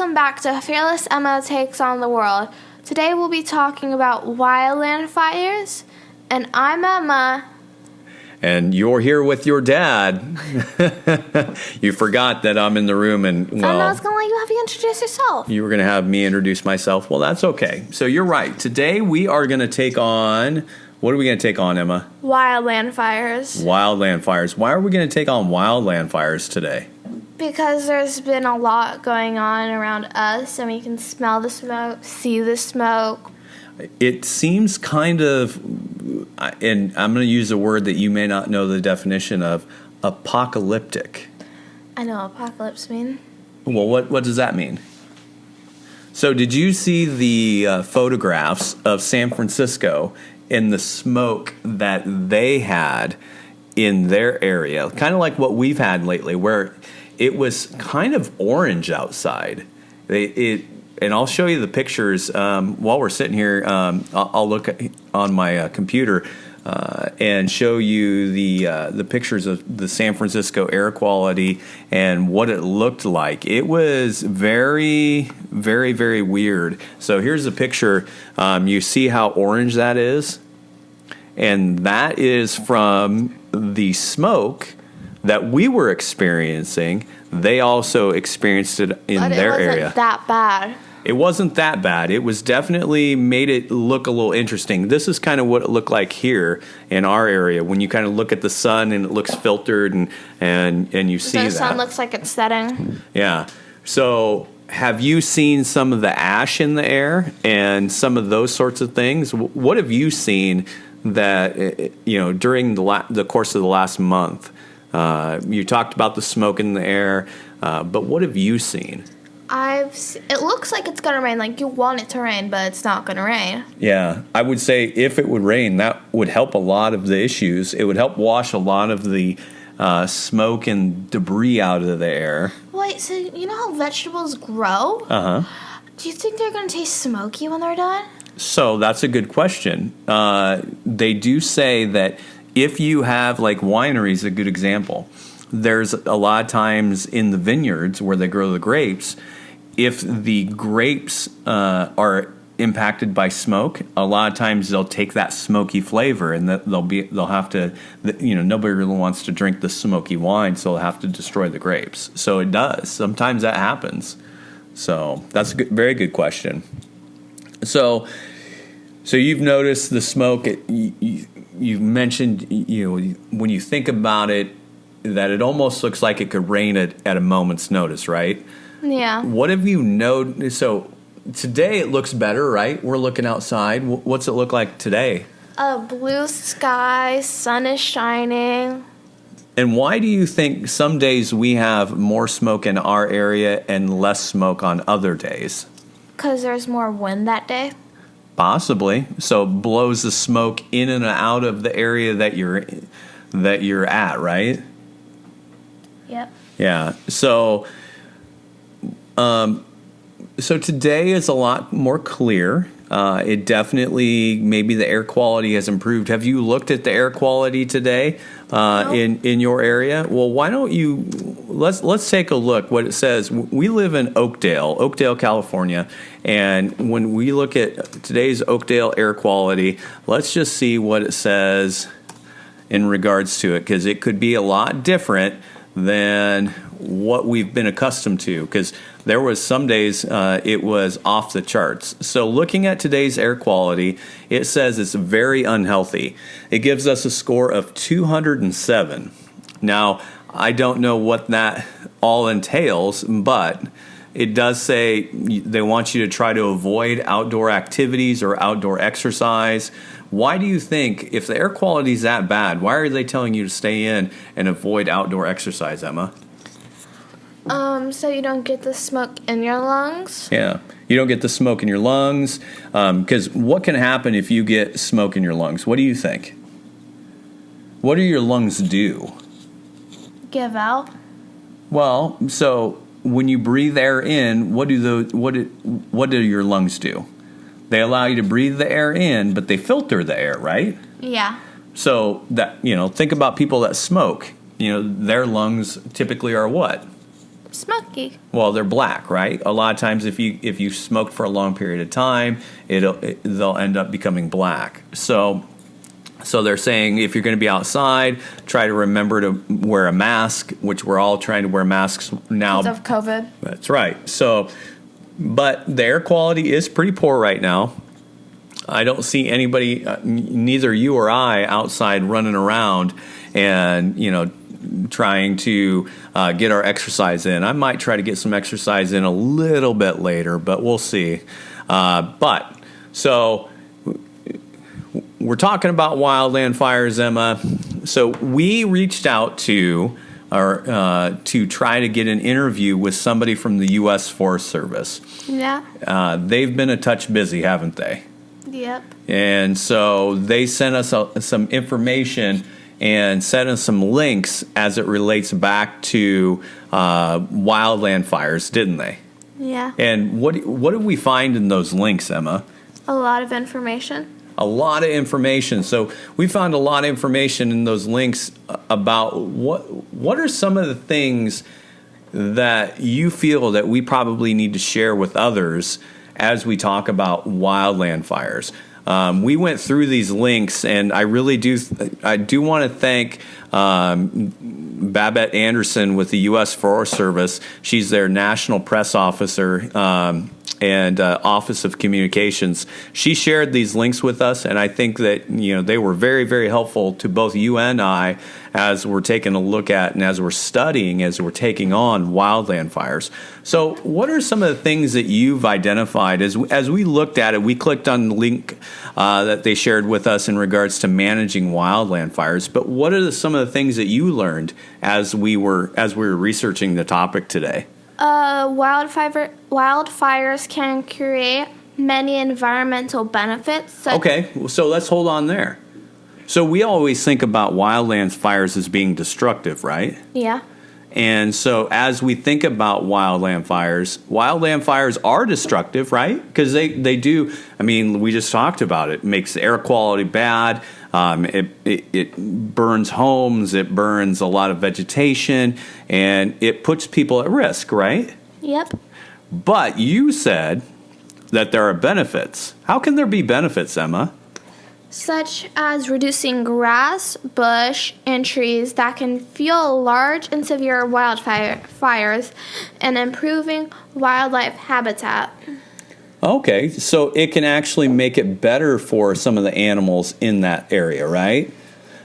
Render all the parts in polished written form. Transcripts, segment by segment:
welcome back to Fearless Emma Takes on the World. Today we'll be talking about wildland fires, and I'm Emma. And you're here with your dad. You forgot that I'm in the room, and I was going to let you have you introduce yourself. You were going to have me introduce myself. Well, that's okay. So you're right. Today we are going to take on, what are we going to take on, Emma? Wildland fires. Wildland fires. Why are we going to take on wildland fires today? Because there's been a lot going on around us, and we can smell the smoke, see the smoke. It seems kind of, and I'm going to use a word that you may not know the definition of, apocalyptic. I know what apocalypse means. Well, what does that mean? So did you see the photographs of San Francisco and the smoke that they had in their area? Kind of like what we've had lately, where it was kind of orange outside. And I'll show you the pictures while we're sitting here. I'll look on my computer and show you the pictures of the San Francisco air quality and what it looked like. It was very, very, very weird. So here's a picture. You see how orange that is? And that is from the smoke that we were experiencing. They also experienced it in their area. It wasn't that bad. It wasn't that bad. It was definitely made it look a little interesting. This is kind of what it looked like here in our area when you kind of look at the sun and it looks filtered and you see that. The sun looks like it's setting. Yeah. So have you seen some of the ash in the air and some of those sorts of things? What have you seen that, during the course of the last month? You talked about the smoke in the air, but what have you seen? It looks like it's going to rain, like you want it to rain, but it's not going to rain. Yeah, I would say if it would rain, that would help a lot of the issues. It would help wash a lot of the smoke and debris out of the air. Wait, so you know how vegetables grow? Uh-huh. Do you think they're going to taste smoky when they're done? So that's a good question. They do say that if you have, like, wineries, a good example, there's a lot of times in the vineyards where they grow the grapes, if the grapes are impacted by smoke, a lot of times they'll take that smoky flavor and they'll have to, nobody really wants to drink the smoky wine, so they'll have to destroy the grapes. So it does. Sometimes that happens. So that's a very good question. So you've noticed the smoke. You mentioned, when you think about it, that it almost looks like it could rain at a moment's notice, right? Yeah. What have you noticed? So today it looks better, right? We're looking outside. What's it look like today? Blue sky, sun is shining. And why do you think some days we have more smoke in our area and less smoke on other days? Because there's more wind that day. Possibly. So it blows the smoke in and out of the area that you're at, right? Yep. Yeah. So today is a lot more clear. It definitely, maybe the air quality has improved. Have you looked at the air quality today No. in your area? Well, why don't you, let's take a look what it says. We live in Oakdale, California, and when we look at today's Oakdale air quality, let's just see what it says in regards to it, because it could be a lot different than what we've been accustomed to, because there was some days it was off the charts. So looking at today's air quality, it says it's very unhealthy. It gives us a score of 207. Now, I don't know what that all entails, but it does say they want you to try to avoid outdoor activities or outdoor exercise. Why do you think, if the air quality is that bad, why are they telling you to stay in and avoid outdoor exercise, Emma? So you don't get the smoke in your lungs? Yeah, you don't get the smoke in your lungs. Because what can happen if you get smoke in your lungs? What do you think? What do your lungs do? Give out? Well, so when you breathe air in, what do your lungs do? They allow you to breathe the air in, but they filter the air, right? Yeah. So that, think about people that smoke. Their lungs typically are what? smoky. Well, they're black, right? A lot of times, if you smoked for a long period of time, they'll end up becoming black. So they're saying if you're going to be outside, try to remember to wear a mask, which we're all trying to wear masks now Because of COVID. That's right. So, but the air quality is pretty poor right now. I don't see anybody, neither you or I, outside running around and trying to get our exercise in. I might try to get some exercise in a little bit later, but we'll see. So we're talking about wildland fires, Emma. So we reached out to try to get an interview with somebody from the U.S. Forest Service. Yeah. They've been a touch busy, haven't they? Yep. And so they sent us some information and sent us some links as it relates back to wildland fires, didn't they? Yeah. And what did we find in those links, Emma? A lot of information. A lot of information. So we found a lot of information in those links about what are some of the things that you feel that we probably need to share with others as we talk about wildland fires. We went through these links, and I do want to thank Babette Anderson with the U.S. Forest Service. She's their national press officer and Office of Communications. She shared these links with us, and I think that they were very, very helpful to both you and I as we're taking a look at and as we're studying, as we're taking on wildland fires. So what are some of the things that you've identified? As we looked at it, we clicked on the link that they shared with us in regards to managing wildland fires, but what are some of the things that you learned as we were researching the topic today? Wildfires can create many environmental benefits. Okay, so let's hold on there. So we always think about wildland fires as being destructive, right? Yeah. And so as we think about wildland fires are destructive, right? Because they do, we just talked about it. It makes the air quality bad. It burns homes. It burns a lot of vegetation. And it puts people at risk, right? Yep. But you said that there are benefits. How can there be benefits, Emma? Such as reducing grass, bush, and trees that can fuel large and severe wildfires and improving wildlife habitat. Okay, so it can actually make it better for some of the animals in that area, right? Yep.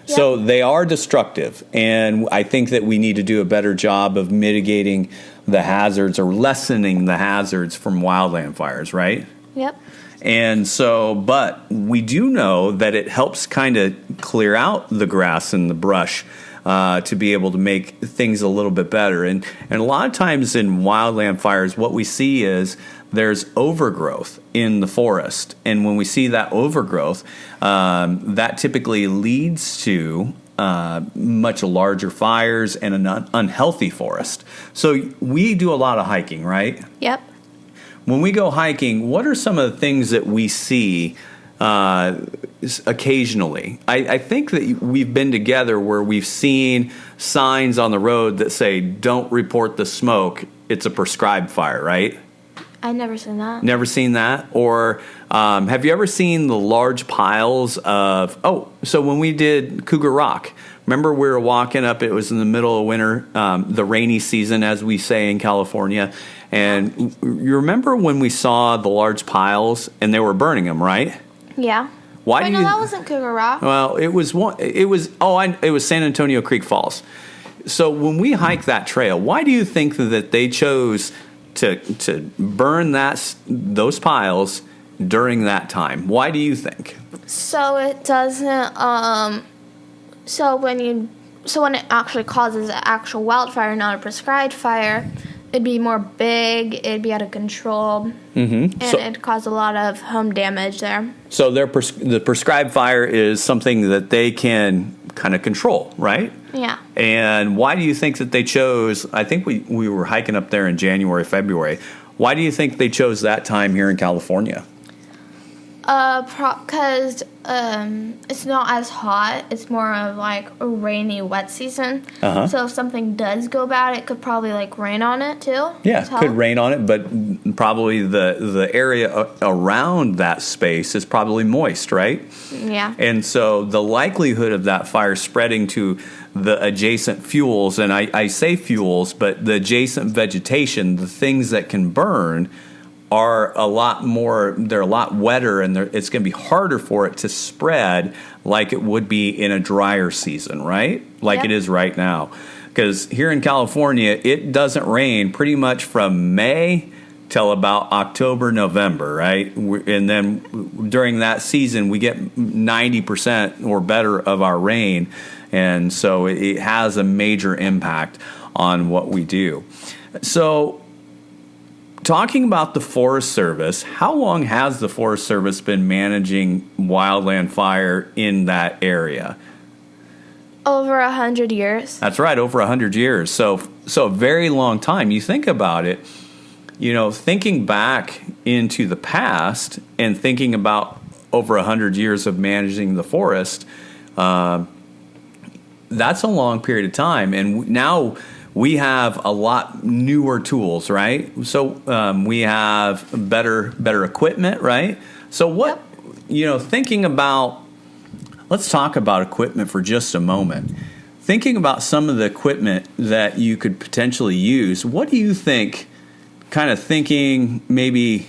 So they are destructive, and I think that we need to do a better job of mitigating the hazards or lessening the hazards from wildland fires, right? Yep. And so, but we do know that it helps kind of clear out the grass and the brush to be able to make things a little bit better. And a lot of times in wildland fires, what we see is there's overgrowth in the forest. And when we see that overgrowth, that typically leads to much larger fires and an unhealthy forest. So we do a lot of hiking, right? Yep. When we go hiking, what are some of the things that we see occasionally? I think that we've been together where we've seen signs on the road that say, "Don't report the smoke. It's a prescribed fire," right? I've never seen that. Never seen that? Or have you ever seen the large piles of... so when we did Cougar Rock, remember we were walking up, it was in the middle of winter, the rainy season, as we say in California, and you remember when we saw the large piles and they were burning them, right? Yeah. No, that wasn't Cougar Rock. Well, it was San Antonio Creek Falls. So when we hiked that trail, why do you think that they chose to burn those piles during that time? Why do you think? So it doesn't. So when it actually causes an actual wildfire, not a prescribed fire, it'd be more big. It'd be out of control, and it'd cause a lot of home damage there. So the prescribed fire is something that they can kind of control, right? Yeah. And why do you think that they chose? I think we were hiking up there in January, February. Why do you think they chose that time here in California? Because it's not as hot. It's more of like a rainy, wet season. So if something does go bad, it could probably like rain on it too. Yeah, could rain on it, but probably the area around that space is probably moist, right? Yeah. And so the likelihood of that fire spreading to the adjacent fuels, and I say fuels, but the adjacent vegetation, the things that can burn, are they're a lot wetter, and it's going to be harder for it to spread like it would be in a drier season, right? Like it is right now. Because here in California, it doesn't rain pretty much from May till about October, November, right? And then during that season, we get 90% or better of our rain. And so it has a major impact on what we do. So, talking about the Forest Service, how long has the Forest Service been managing wildland fire in that area? Over 100 years. That's right, over 100 years. So a very long time. You think about it, thinking back into the past and thinking about over 100 years of managing the forest, that's a long period of time. And now we have a lot newer tools, right? So we have better equipment, right? So what, thinking about, let's talk about equipment for just a moment. Thinking about some of the equipment that you could potentially use, what do you think, kind of thinking maybe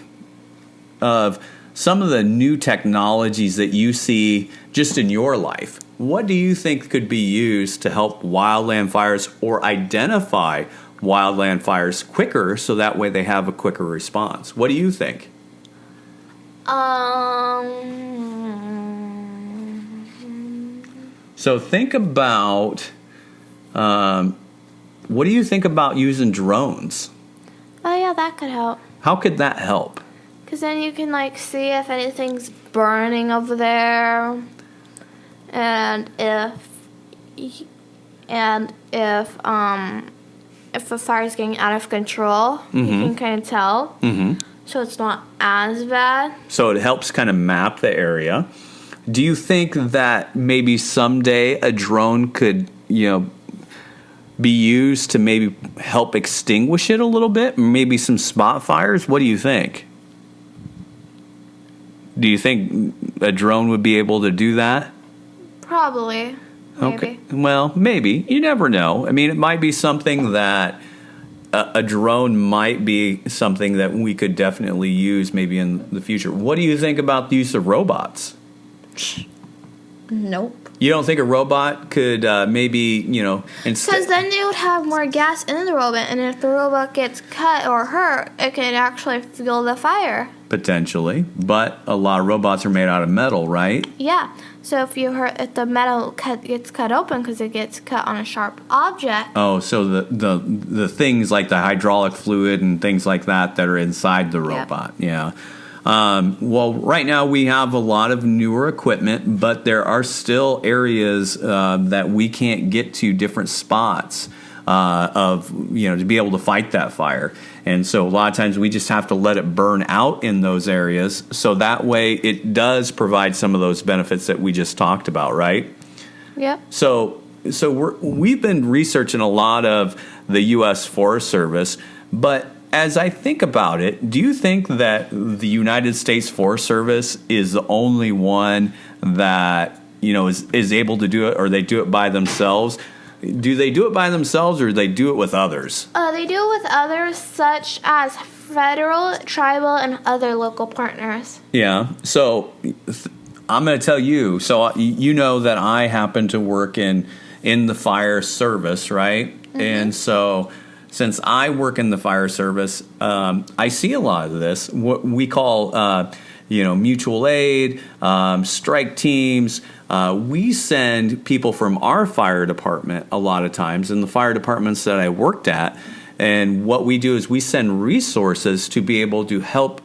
of some of the new technologies that you see just in your life? What do you think could be used to help wildland fires or identify wildland fires quicker so that way they have a quicker response? What do you think? So think about, what do you think about using drones? Oh yeah, that could help. How could that help? Because then you can like see if anything's burning over there. And if a fire is getting out of control, you can kind of tell. So it's not as bad. So it helps kind of map the area. Do you think that maybe someday a drone could, be used to maybe help extinguish it a little bit? Maybe some spot fires? What do you think? Do you think a drone would be able to do that? Probably. Maybe. Okay. Well, maybe. You never know. I mean, it might be something that a drone might be something that we could definitely use maybe in the future. What do you think about the use of robots? Nope. You don't think a robot could maybe, Because then they would have more gas in the robot, and if the robot gets cut or hurt, it could actually fuel the fire. Potentially. But a lot of robots are made out of metal, right? Yeah. So if the metal gets cut open because it gets cut on a sharp object. Oh, so the things like the hydraulic fluid and things like that are inside the robot. Yep. Yeah. Well, right now we have a lot of newer equipment, but there are still areas that we can't get to, different spots to be able to fight that fire. And so a lot of times we just have to let it burn out in those areas, so that way it does provide some of those benefits that we just talked about, right? Yep. So we've been researching a lot of the U.S. Forest Service, but as I think about it, do you think that the United States Forest Service is the only one that is able to do it, or they do it by themselves? Do they do it by themselves, or do they do it with others? They do it with others, such as federal, tribal, and other local partners. Yeah. So I'm going to tell you. So you know that I happen to work in the fire service, right? Mm-hmm. And so since I work in the fire service, I see a lot of this. What we call mutual aid, strike teams. We send people from our fire department a lot of times, in the fire departments that I worked at. And what we do is we send resources to be able to help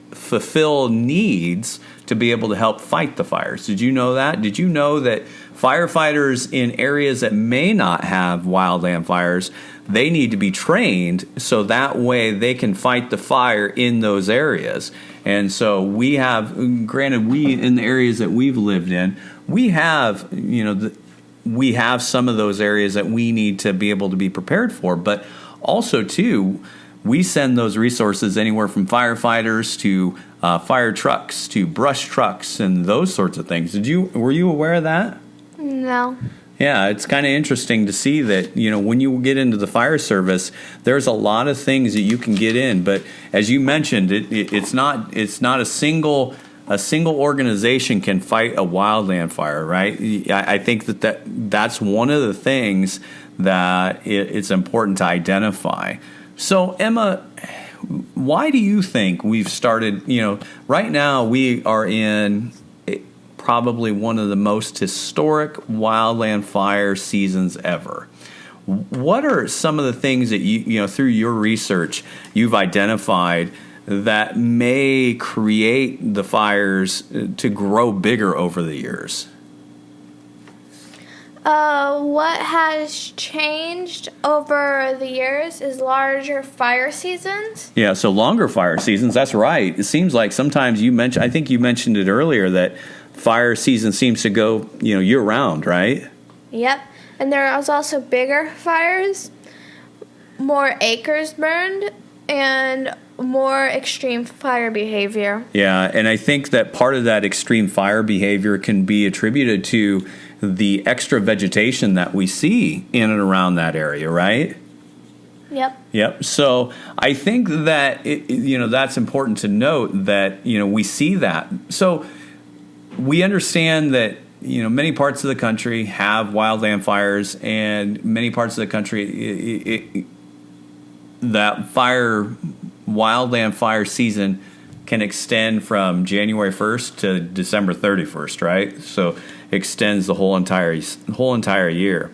fulfill needs to be able to help fight the fires. Did you know that? Did you know that firefighters in areas that may not have wildland fires, they need to be trained so that way they can fight the fire in those areas. And so we have, granted, we in the areas that we've lived in, we have, we have some of those areas that we need to be able to be prepared for. But also, too, we send those resources anywhere from firefighters to fire trucks to brush trucks and those sorts of things. Were you aware of that? No. Yeah, it's kind of interesting to see that, when you get into the fire service, there's a lot of things that you can get in. But as you mentioned, it's not a single organization can fight a wildland fire, right? I think that's one of the things that it's important to identify. So, Emma, why do you think we've started, right now we are in probably one of the most historic wildland fire seasons ever. What are some of the things that you through your research you've identified that may create the fires to grow bigger over the years? What has changed over the years is larger fire seasons. Yeah, so longer fire seasons, that's right. It seems like sometimes I think you mentioned it earlier, that fire season seems to go, year round, right? Yep. And there was also bigger fires, more acres burned, and more extreme fire behavior. Yeah, and I think that part of that extreme fire behavior can be attributed to the extra vegetation that we see in and around that area, right? Yep. So I think that that's important to note that we see that. So we understand that many parts of the country have wildland fires, and many parts of the country that wildland fire season can extend from January 1st to December 31st, right? So extends the whole entire year.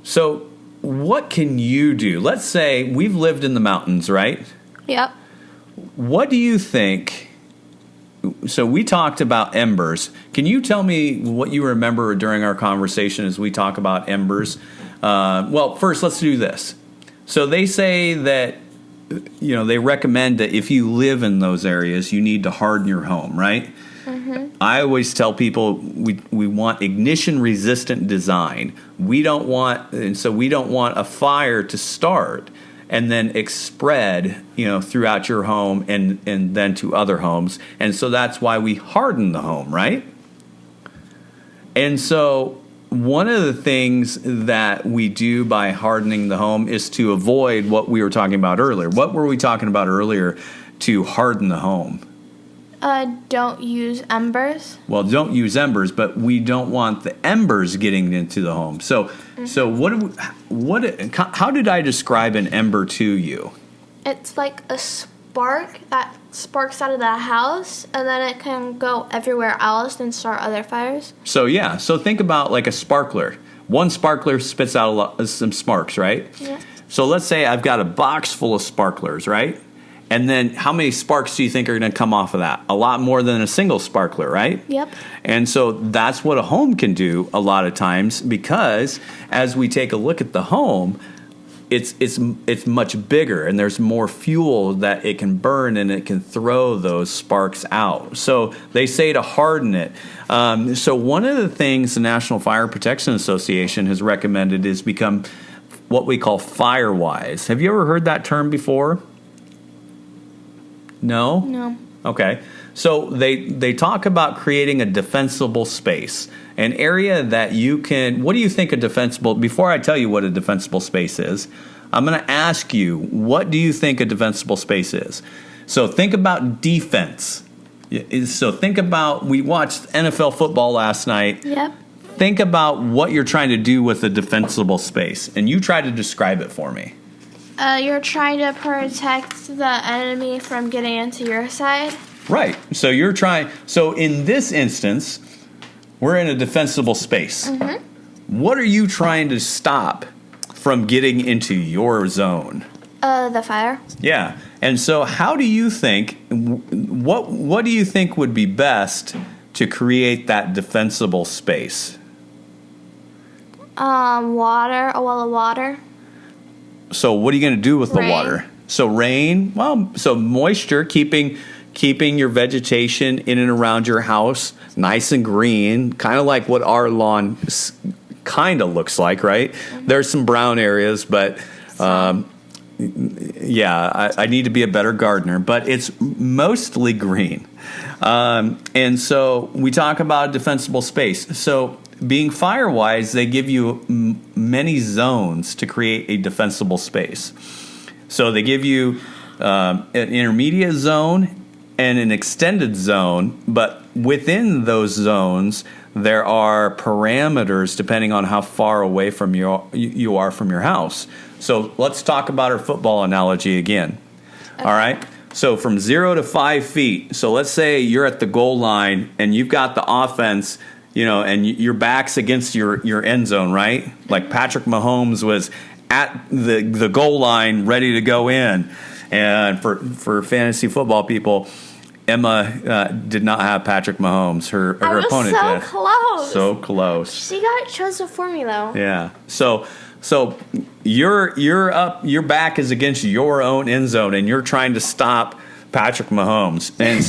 So what can you do? Let's say we've lived in the mountains, right? Yep. What do you think? So we talked about embers. Can you tell me what you remember during our conversation as we talk about embers? Well, first, let's do this. So they say that, they recommend that if you live in those areas, you need to harden your home, right? Mm-hmm. I always tell people we want ignition-resistant design. We don't want a fire to start and then spread, throughout your home and then to other homes. And so that's why we harden the home, right? And so one of the things that we do by hardening the home is to avoid what we were talking about earlier. What were we talking about earlier to harden the home? Don't use embers. Well, don't use embers, but we don't want the embers getting into the home. So, So how did I describe an ember to you? It's like a spark that sparks out of the house, and then it can go everywhere else and start other fires. So think about like a sparkler. One sparkler spits out some sparks, right? Yeah. So let's say I've got a box full of sparklers, right? And then how many sparks do you think are going to come off of that? A lot more than a single sparkler, right? Yep. And so that's what a home can do a lot of times, because as we take a look at the home, it's much bigger, and there's more fuel that it can burn, and it can throw those sparks out. So they say to harden it. So one of the things the National Fire Protection Association has recommended is become what we call FireWise. Have you ever heard that term before? No? No. Okay. So they talk about creating a defensible space, an area that you can. What do you think a defensible? Before I tell you what a defensible space is, I'm going to ask you, what do you think a defensible space is? So think about defense. So think about, we watched NFL football last night. Yep. Think about what you're trying to do with a defensible space, and you try to describe it for me. You're trying to protect the enemy from getting into your side. Right. So you're trying. So in this instance, we're in a defensible space. Mm-hmm. What are you trying to stop from getting into your zone? The fire. Yeah. And so how do you think, what do you think would be best to create that defensible space? Water, a wall of water. So what are you going to do with the Rain. water? So rain, well, so moisture, keeping your vegetation in and around your house nice and green, kind of like what our lawn kind of looks like, right? Mm-hmm. There's some brown areas, but yeah, I need to be a better gardener, but it's mostly green. And so we talk about defensible space. So being fire-wise, they give you many zones to create a defensible space. So they give you an intermediate zone and an extended zone, but within those zones, there are parameters depending on how far away from you are from your house. So let's talk about our football analogy again. Okay. All right. So from 0 to 5 feet. So let's say you're at the goal line and you've got the offense, and your back's against your end zone, right? Like Patrick Mahomes was at the goal line ready to go in. And for fantasy football people, Emma did not have Patrick Mahomes. Her opponent did. Close. So close. She got chosen for me though. Yeah. So you're up. Your back is against your own end zone, and you're trying to stop Patrick Mahomes. And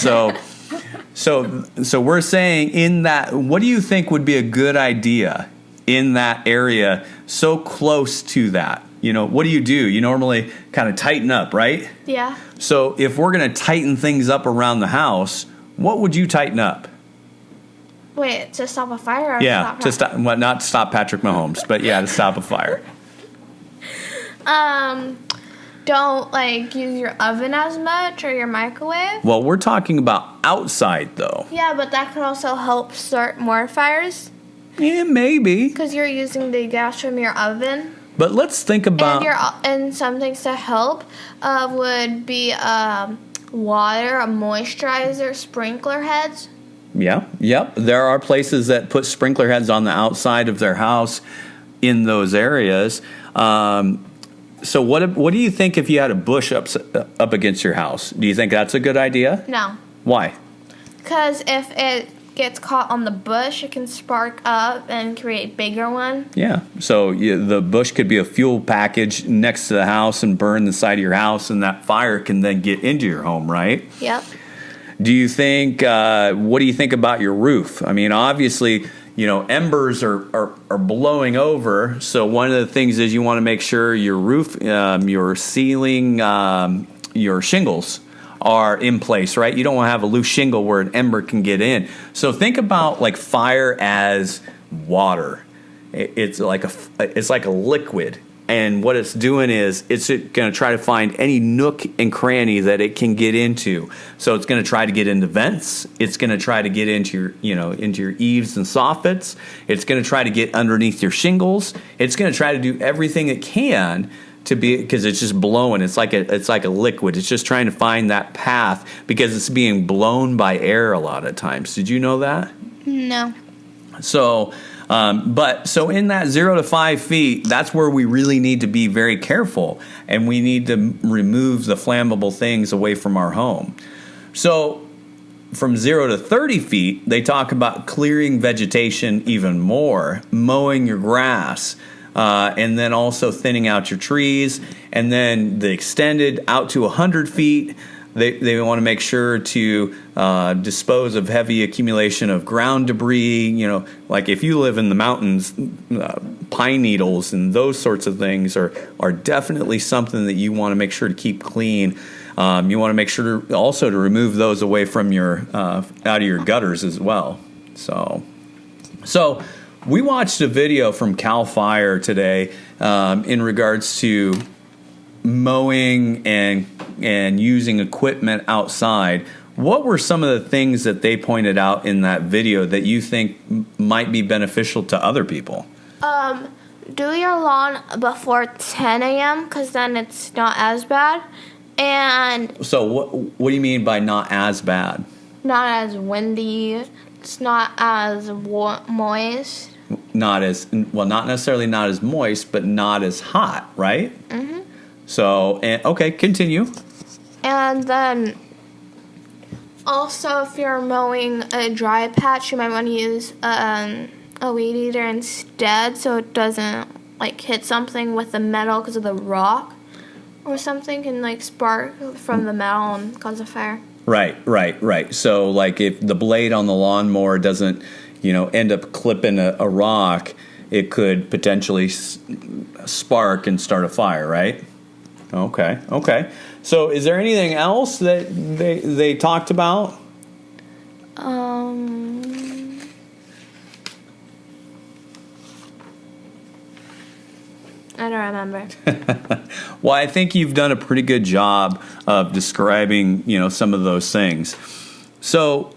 so we're saying in that, what do you think would be a good idea in that area, so close to that? What do? You normally kind of tighten up, right? Yeah. So if we're going to tighten things up around the house, what would you tighten up? Wait, to stop a fire? Or yeah, to stop. Well, not to stop Patrick Mahomes, but yeah, to stop a fire. Don't use your oven as much or your microwave. Well, we're talking about outside though. Yeah, but that could also help start more fires. Yeah, maybe. Because you're using the gas from your oven. But let's think about... And some things to help would be water, a moisturizer, sprinkler heads. Yeah, yep. There are places that put sprinkler heads on the outside of their house in those areas. So what do you think if you had a bush up against your house? Do you think that's a good idea? No. Why? Because if it gets caught on the bush, it can spark up and create a bigger one. Yeah. So the bush could be a fuel package next to the house and burn the side of your house, and that fire can then get into your home, right? Yep. Do you think? What do you think about your roof? I mean, obviously, embers are blowing over. So one of the things is you want to make sure your roof, your ceiling, your shingles are in place, right? You don't want to have a loose shingle where an ember can get in. So think about like fire as water. It's like a liquid. And what it's doing is it's going to try to find any nook and cranny that it can get into. So it's going to try to get into vents. It's going to try to get into your eaves and soffits. It's going to try to get underneath your shingles. It's going to try to do everything it can to be, because it's just blowing. It's like a liquid. It's just trying to find that path because it's being blown by air a lot of times. Did you know that? No. So in that 0 to 5 feet, that's where we really need to be very careful, and we need to remove the flammable things away from our home. So from 0 to 30 feet, they talk about clearing vegetation even more, mowing your grass, and then also thinning out your trees. And then the extended out to 100 feet, they want to make sure to dispose of heavy accumulation of ground debris. Like if you live in the mountains, pine needles and those sorts of things are definitely something that you want to make sure to keep clean. You want to make sure also to remove those away from your out of your gutters as well. So we watched a video from Cal Fire today in regards to mowing and using equipment outside. What were some of the things that they pointed out in that video that you think might be beneficial to other people? Do your lawn before 10 a.m. because then it's not as bad. And so what do you mean by not as bad? Not as windy. It's not as moist. Not necessarily not as moist, but not as hot, right? Mm-hmm. So, okay, continue. And then also, if you're mowing a dry patch, you might want to use a weed eater instead, so it doesn't like hit something with the metal because of the rock or something can like spark from the metal and cause a fire. Right. So like if the blade on the lawnmower doesn't, end up clipping a rock, it could potentially spark and start a fire, right? Okay. So is there anything else that they talked about? I don't remember. Well, I think you've done a pretty good job of describing, some of those things. So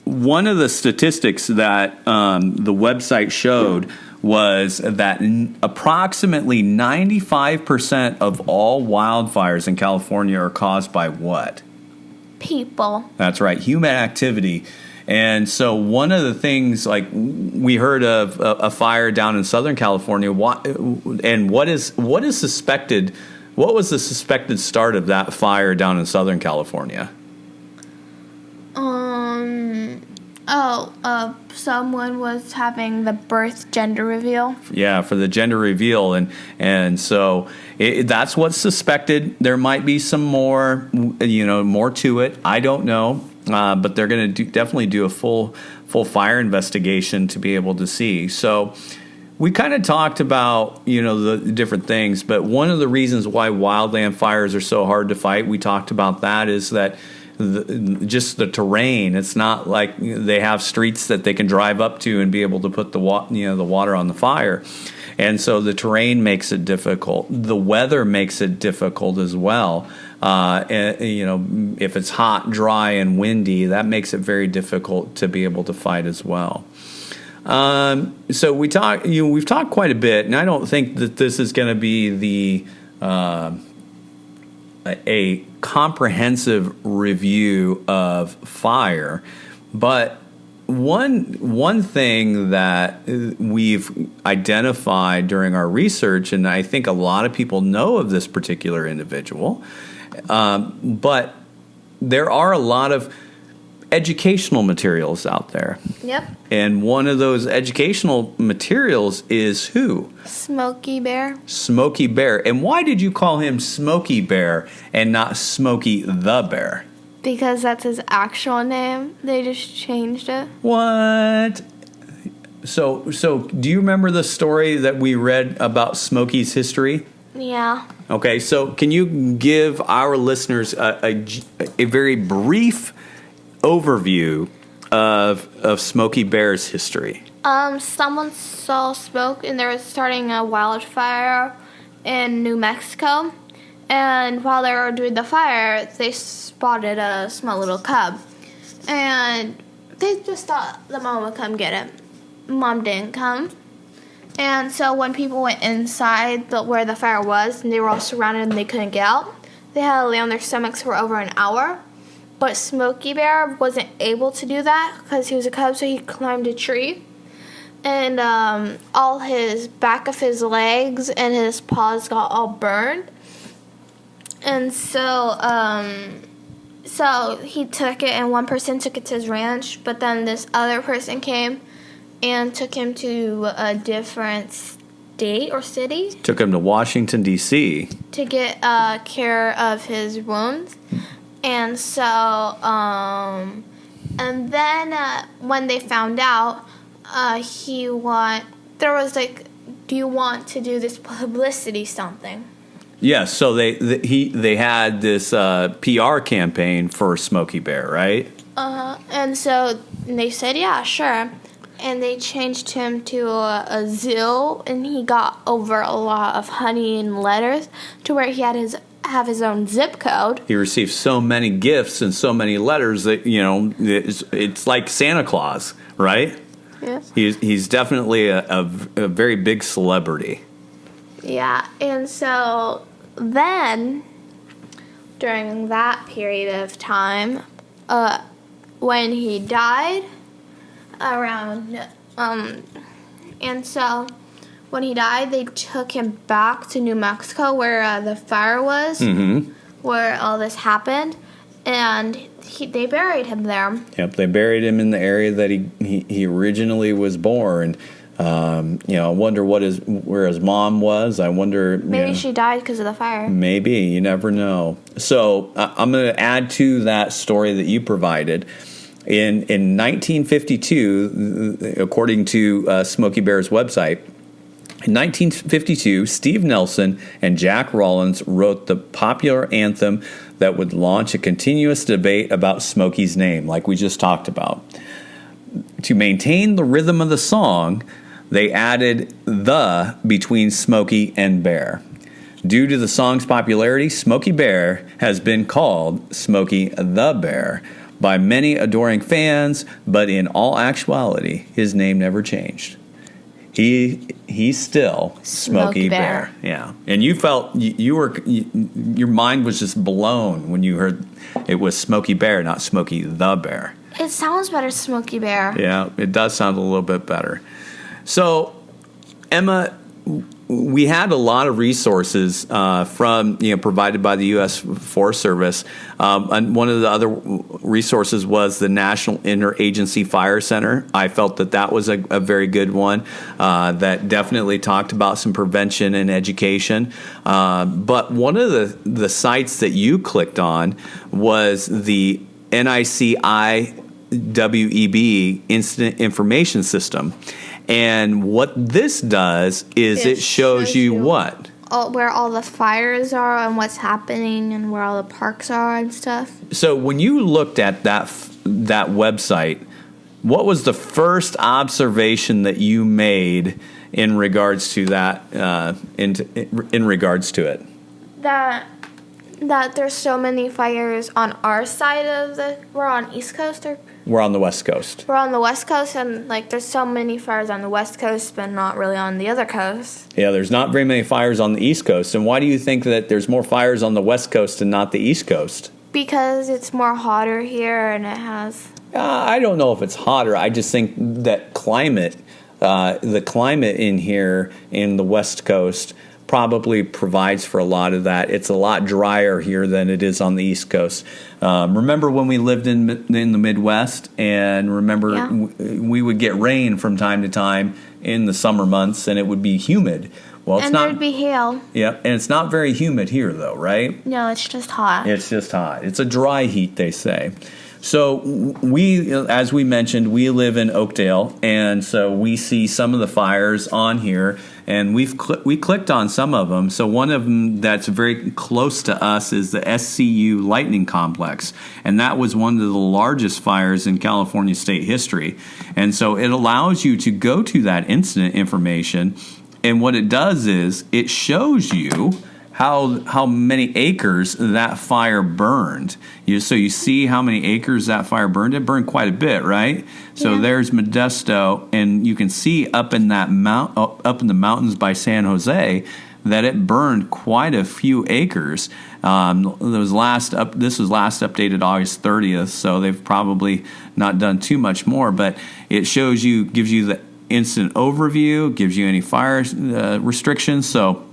one of the statistics that the website showed was that approximately 95% of all wildfires in California are caused by what? People. That's right, human activity. And so one of the things, like we heard of a fire down in Southern California, and what is suspected? What was the suspected start of that fire down in Southern California? Someone was having the birth gender reveal. Yeah, for the gender reveal, and so that's what's suspected. There might be some more, more to it. I don't know. But they're going to definitely do a full fire investigation to be able to see. So we kind of talked about, the different things, but one of the reasons why wildland fires are so hard to fight, we talked about that, is that just the terrain. It's not like they have streets that they can drive up to and be able to put the water on the fire. And so the terrain makes it difficult. The weather makes it difficult as well. If it's hot, dry, and windy, that makes it very difficult to be able to fight as well. So we've talked quite a bit, and I don't think that this is going to be a comprehensive review of fire, but one thing that we've identified during our research, and I think a lot of people know of this particular individual, but there are a lot of educational materials out there. Yep. And one of those educational materials is who? Smokey Bear. Smokey Bear. And why did you call him Smokey Bear and not Smokey the Bear? Because that's his actual name. They just changed it. What? So do you remember the story that we read about Smokey's history? Yeah. Okay, so can you give our listeners a very brief overview of Smokey Bear's history? Someone saw smoke and they were starting a wildfire in New Mexico. And while they were doing the fire, they spotted a small little cub. And they just thought the mom would come get it. Mom didn't come. And so when people went inside where the fire was, and they were all surrounded and they couldn't get out, they had to lay on their stomachs for over an hour. But Smokey Bear wasn't able to do that because he was a cub, so he climbed a tree. And all his back of his legs and his paws got all burned. And so he took it, and one person took it to his ranch, but then this other person came and took him to a different state or city. Took him to Washington, D.C. to get care of his wounds. And so, and then when they found out, there was like, do you want to do this publicity something? Yes, so they had this PR campaign for Smokey Bear, right? And so they said, yeah, sure. And they changed him to a zoo, and he got over a lot of honey and letters to where he had have his own zip code. He received so many gifts and so many letters that, it's like Santa Claus, right? Yes. He's definitely a very big celebrity. Yeah, and so then, during that period of time, when he died, and so when he died, they took him back to New Mexico where the fire was, where all this happened, and they buried him there. Yep, they buried him in the area that he originally was born. I wonder where his mom was. I wonder. Maybe she died because of the fire. Maybe. You never know. So I'm going to add to that story that you provided. In 1952, according to Smokey Bear's website, in 1952, Steve Nelson and Jack Rollins wrote the popular anthem that would launch a continuous debate about Smokey's name, like we just talked about. To maintain the rhythm of the song, they added the between Smokey and Bear. Due to the song's popularity, Smokey Bear has been called Smokey the Bear by many adoring fans, but in all actuality, his name never changed. He's still Smokey Bear. Yeah. And you felt your mind was just blown when you heard it was Smokey Bear, not Smokey the Bear. It sounds better, Smokey Bear. Yeah, it does sound a little bit better. So, Emma, we had a lot of resources provided by the U.S. Forest Service, and one of the other resources was the National Interagency Fire Center. I felt that was a very good one that definitely talked about some prevention and education. But one of the sites that you clicked on was the NICIWEB Incident Information System. And what this does is it shows you what? Where all the fires are and what's happening and where all the parks are and stuff. So when you looked at that website, what was the first observation that you made in regards to that? In regards to it, that there's so many fires on our side of we're on East Coast or. We're on the West Coast. We're on the West Coast, and there's so many fires on the West Coast, but not really on the other coast. Yeah, there's not very many fires on the East Coast. And why do you think that there's more fires on the West Coast and not the East Coast? Because it's more hotter here, and it has. I don't know if it's hotter. I just think that the climate in here in the West Coast probably provides for a lot of that. It's a lot drier here than it is on the East Coast. Remember when we lived in the Midwest, and remember we would get rain from time to time in the summer months, and it would be humid. Well, it's not. There'd be hail. Yeah, and it's not very humid here, though, right? No, it's just hot. It's just hot. It's a dry heat, they say. So as we mentioned, we live in Oakdale, and so we see some of the fires on here, and we clicked on some of them. So one of them that's very close to us is the SCU Lightning Complex, and that was one of the largest fires in California state history. And so it allows you to go to that incident information, and what it does is it shows you how many acres that fire burned. So you see how many acres that fire burned. It burned quite a bit, right? So there's Modesto, and you can see up in the mountains by San Jose that it burned quite a few acres. This was last updated August 30th, so they've probably not done too much more. But it gives you the instant overview, gives you any fire restrictions. So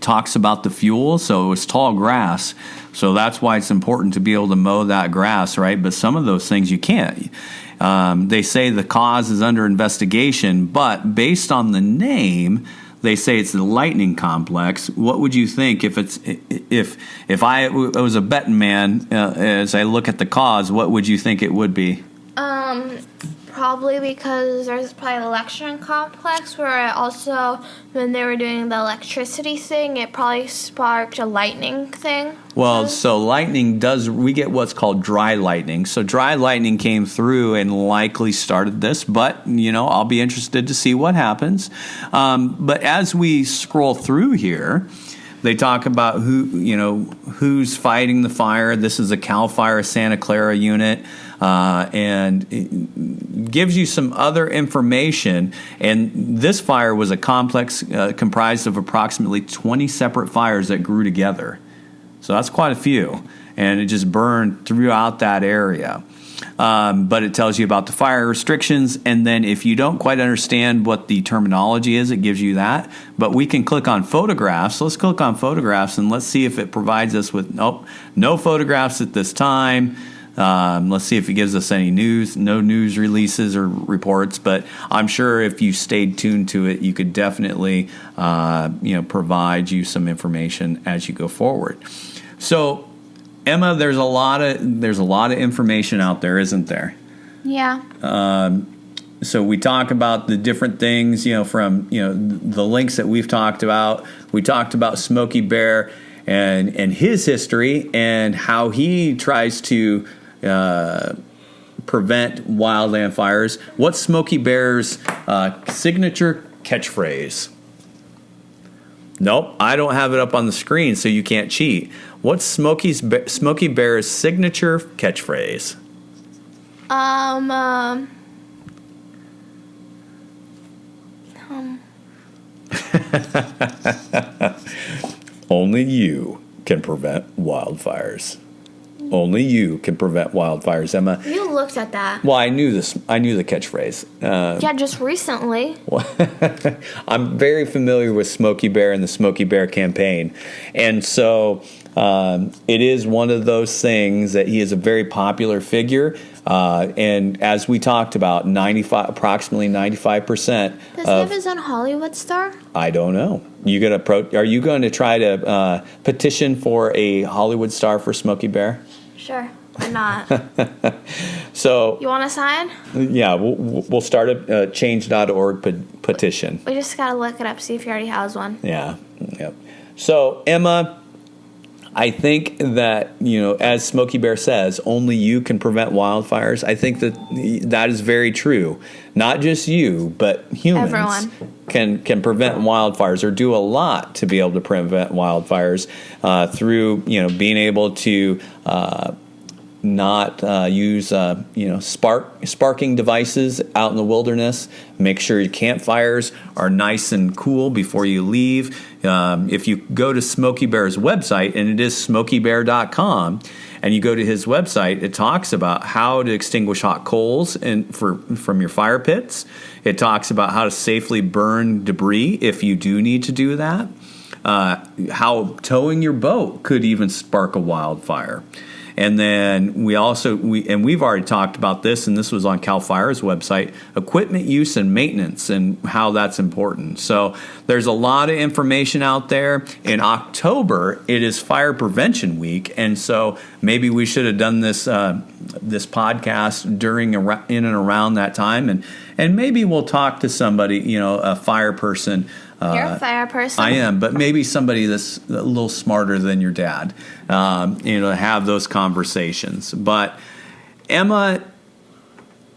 talks about the fuel, so it was tall grass, so that's why it's important to be able to mow that grass, right? But some of those things you can't. They say the cause is under investigation, but based on the name, they say it's the Lightning Complex. What would you think if I was a betting man? As I look at the cause, what would you think it would be? Probably because there's probably an electric complex where also, when they were doing the electricity thing, it probably sparked a lightning thing. Well, so lightning we get what's called dry lightning. So dry lightning came through and likely started this, but, I'll be interested to see what happens. But as we scroll through here, they talk about who's fighting the fire. This is a CAL FIRE Santa Clara unit, and it gives you some other information. And this fire was a complex comprised of approximately 20 separate fires that grew together. So that's quite a few, and it just burned throughout that area. But it tells you about the fire restrictions, and then if you don't quite understand what the terminology is, it gives you that. But we can click on photographs. Let's click on photographs, and let's see if it provides us with no photographs at this time. Let's see if he gives us any news. No news releases or reports, but I'm sure if you stayed tuned to it, you could definitely provide you some information as you go forward. So, Emma, there's a lot of information out there, isn't there? Yeah. So we talk about the different things, from the links that we've talked about. We talked about Smokey Bear and his history and how he tries to prevent wildland fires. What's Smokey Bear's signature catchphrase? Nope, I don't have it up on the screen, so you can't cheat. What's Smokey Bear's signature catchphrase? Only you can prevent wildfires. Only you can prevent wildfires, Emma. You looked at that. Well, I knew this. I knew the catchphrase. Yeah, just recently. I'm very familiar with Smokey Bear and the Smokey Bear campaign. And so it is one of those things that he is a very popular figure. And as we talked about, approximately 95%. Does he have his own Hollywood star? I don't know. Are you going to try to petition for a Hollywood star for Smokey Bear? Sure. Why not? So you want to sign? Yeah, we'll start a change.org petition. We just got to look it up, see if he already has one. Yeah. Yep. So, Emma, I think that, as Smokey Bear says, only you can prevent wildfires. I think that is very true. Not just you, but humans. Everyone can prevent wildfires or do a lot to be able to prevent wildfires through, being able to not use sparking devices out in the wilderness. Make sure your campfires are nice and cool before you leave. If you go to Smokey Bear's website, and it is smokeybear.com, and you go to his website, it talks about how to extinguish hot coals from your fire pits. It talks about how to safely burn debris if you do need to do that. How towing your boat could even spark a wildfire. And then we've already talked about this, and this was on CAL FIRE's website, equipment use and maintenance and how that's important. So there's a lot of information out there. In October, it is Fire Prevention Week, and so maybe we should have done this podcast in and around that time, and maybe we'll talk to somebody, a fire person. You're a fire person. I am, but maybe somebody that's a little smarter than your dad, to have those conversations. But Emma,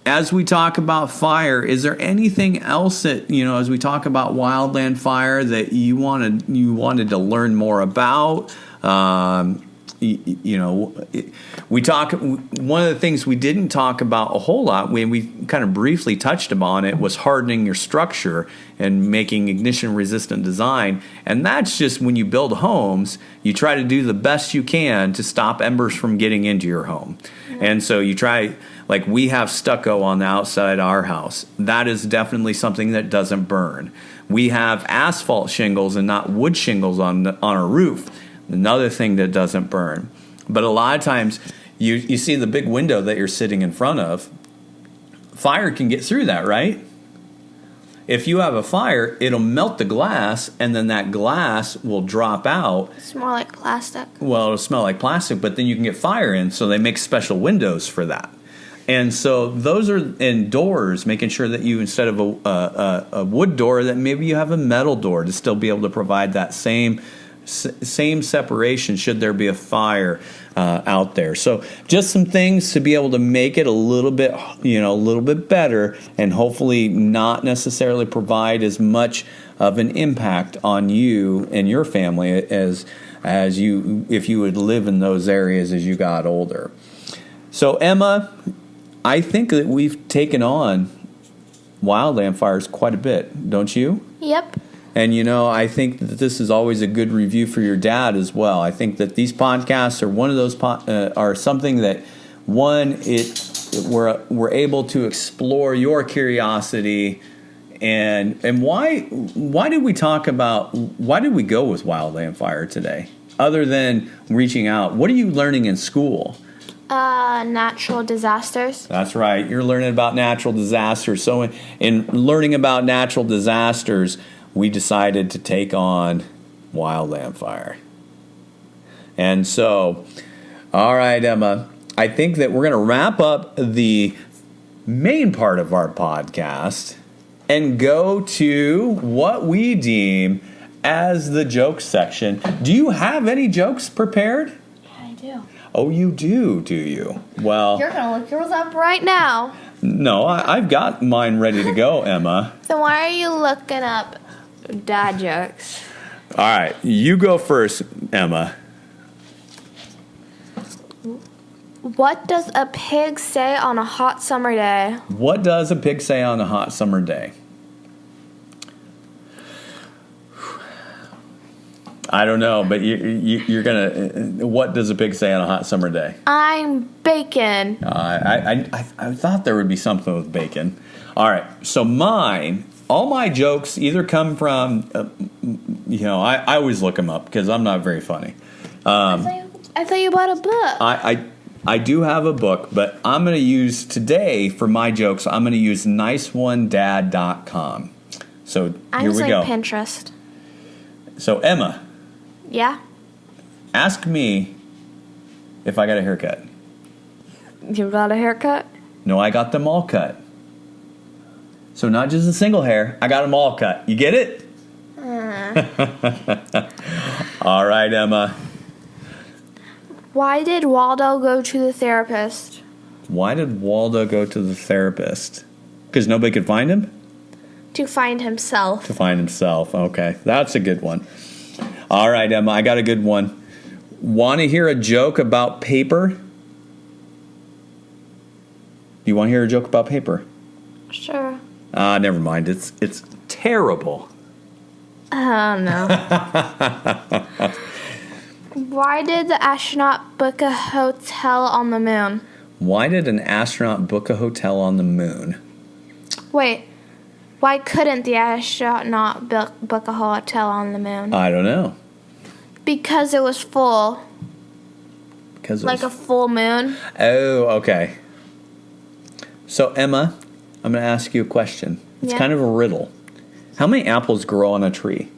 as we talk about fire, is there anything else that, as we talk about wildland fire, that you wanted to learn more about? We talk. One of the things we didn't talk about a whole lot, when we kind of briefly touched upon it, was hardening your structure and making ignition-resistant design. And that's just when you build homes, you try to do the best you can to stop embers from getting into your home. Mm-hmm. And so you try, like we have stucco on the outside of our house. That is definitely something that doesn't burn. We have asphalt shingles and not wood shingles on our roof. Another thing that doesn't burn. But a lot of times, you see the big window that you're sitting in front of, fire can get through that, right? If you have a fire, it'll melt the glass, and then that glass will drop out. It's more like plastic. Well, it'll smell like plastic, but then you can get fire in, so they make special windows for that. And so those are in doors, making sure that you, instead of a wood door, that maybe you have a metal door to still be able to provide that same separation should there be a fire out there. So just some things to be able to make it a little bit better, and hopefully not necessarily provide as much of an impact on you and your family as you, if you would live in those areas as you got older. So Emma, I think that we've taken on wildland fires quite a bit, don't you? Yep. And, I think that this is always a good review for your dad as well. I think that these podcasts are one of those are something that, we're able to explore your curiosity. And why did we go with wildland fire today? Other than reaching out, what are you learning in school? Natural disasters. That's right. You're learning about natural disasters. So in learning about natural disasters, we decided to take on wildland fire. And so, all right, Emma, I think that we're going to wrap up the main part of our podcast and go to what we deem as the jokes section. Do you have any jokes prepared? Yeah, I do. Oh, you do you? Well, You're going to look yours up right now. no, I've got mine ready to go, Emma. So why are you looking up dad jokes? All right, you go first, Emma. What does a pig say on a hot summer day? What does a pig say on a hot summer day? I don't know, but you're gonna. What does a pig say on a hot summer day? I'm bacon. I thought there would be something with bacon. All right, so all my jokes either come from, I always look them up because I'm not very funny. I thought you bought a book. I do have a book, but I'm going to use today for my jokes. I'm going to use niceonedad.com. So here we go. Pinterest. So Emma. Yeah. Ask me if I got a haircut. You got a haircut? No, I got them all cut. So not just a single hair, I got them all cut. You get it? All right, Emma. Why did Waldo go to the therapist? Why did Waldo go to the therapist? Because nobody could find him? To find himself. To find himself. Okay, that's a good one. All right, Emma, I got a good one. Want to hear a joke about paper? Do you want to hear a joke about paper? Sure. Never mind. It's terrible. Oh, no. Why did the astronaut book a hotel on the moon? Why did an astronaut book a hotel on the moon? Wait. Why couldn't the astronaut book a hotel on the moon? I don't know. Because it was full. Because like a full moon. Oh, okay. So, Emma, I'm going to ask you a question. It's kind of a riddle. How many apples grow on a tree?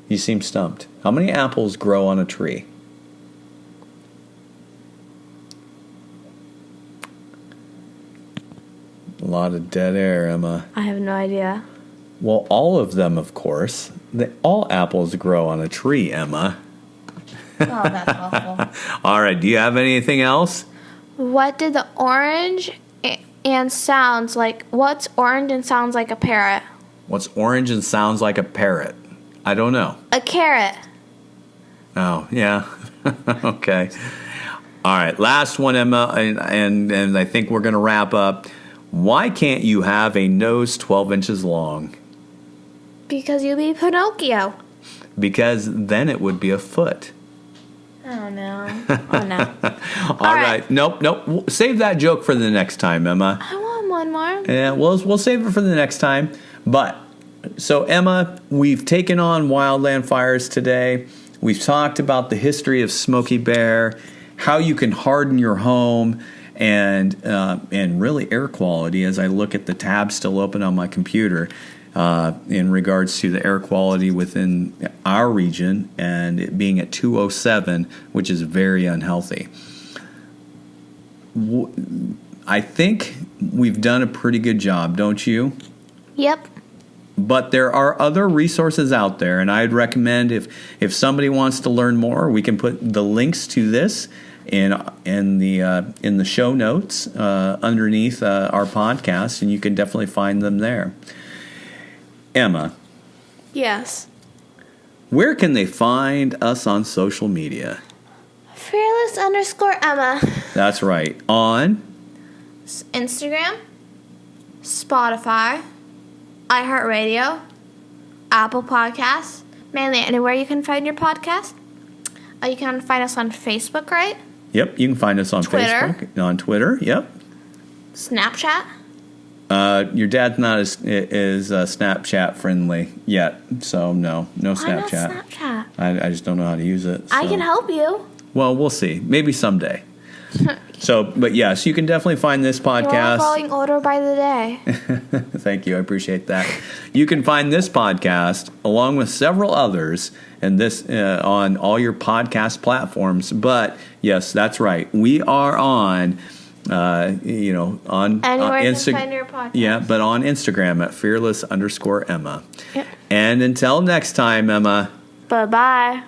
You seem stumped. How many apples grow on a tree? A lot of dead air, Emma. I have no idea. Well, all of them, of course. All apples grow on a tree, Emma. Oh, that's awful. All right, do you have anything else? What did the orange and sounds like? What's orange and sounds like a parrot? What's orange and sounds like a parrot? I don't know. A carrot. Oh, yeah. Okay. All right, last one, Emma, and I think we're going to wrap up. Why can't you have a nose 12 inches long? Because you'll be Pinocchio. Because then it would be a foot. Oh, no. Oh, no. All right. Nope. Save that joke for the next time, Emma. I want one more. Yeah, we'll save it for the next time. But, so Emma, we've taken on wildland fires today. We've talked about the history of Smokey Bear, how you can harden your home, and really air quality as I look at the tab still open on my computer in regards to the air quality within our region and it being at 207, which is very unhealthy. I think we've done a pretty good job, don't you? Yep. But there are other resources out there, and I'd recommend if somebody wants to learn more, we can put the links to this in the show notes underneath our podcast, and you can definitely find them there. Emma. Yes. Where can they find us on social media? Fearless_Emma. That's right. On Instagram, Spotify, iHeartRadio, Apple Podcasts, mainly anywhere you can find your podcast. You can find us on Facebook, right? Yep, you can find us on Twitter. Facebook, on Twitter, yep. Snapchat. Your dad's not as Snapchat friendly yet, so no Why Snapchat. not Snapchat? I just don't know how to use it. I so. can help you. Well, we'll see. Maybe someday. But yes, you can definitely find this You're podcast. growing older by the day. Thank you. I appreciate that. You can find this podcast along with several others and this on all your podcast platforms. But yes, that's right. We are on, on Anywhere you Instagram. can find your podcast. Yeah, but on Instagram at fearless_Emma. Yep. And until next time, Emma. Bye-bye.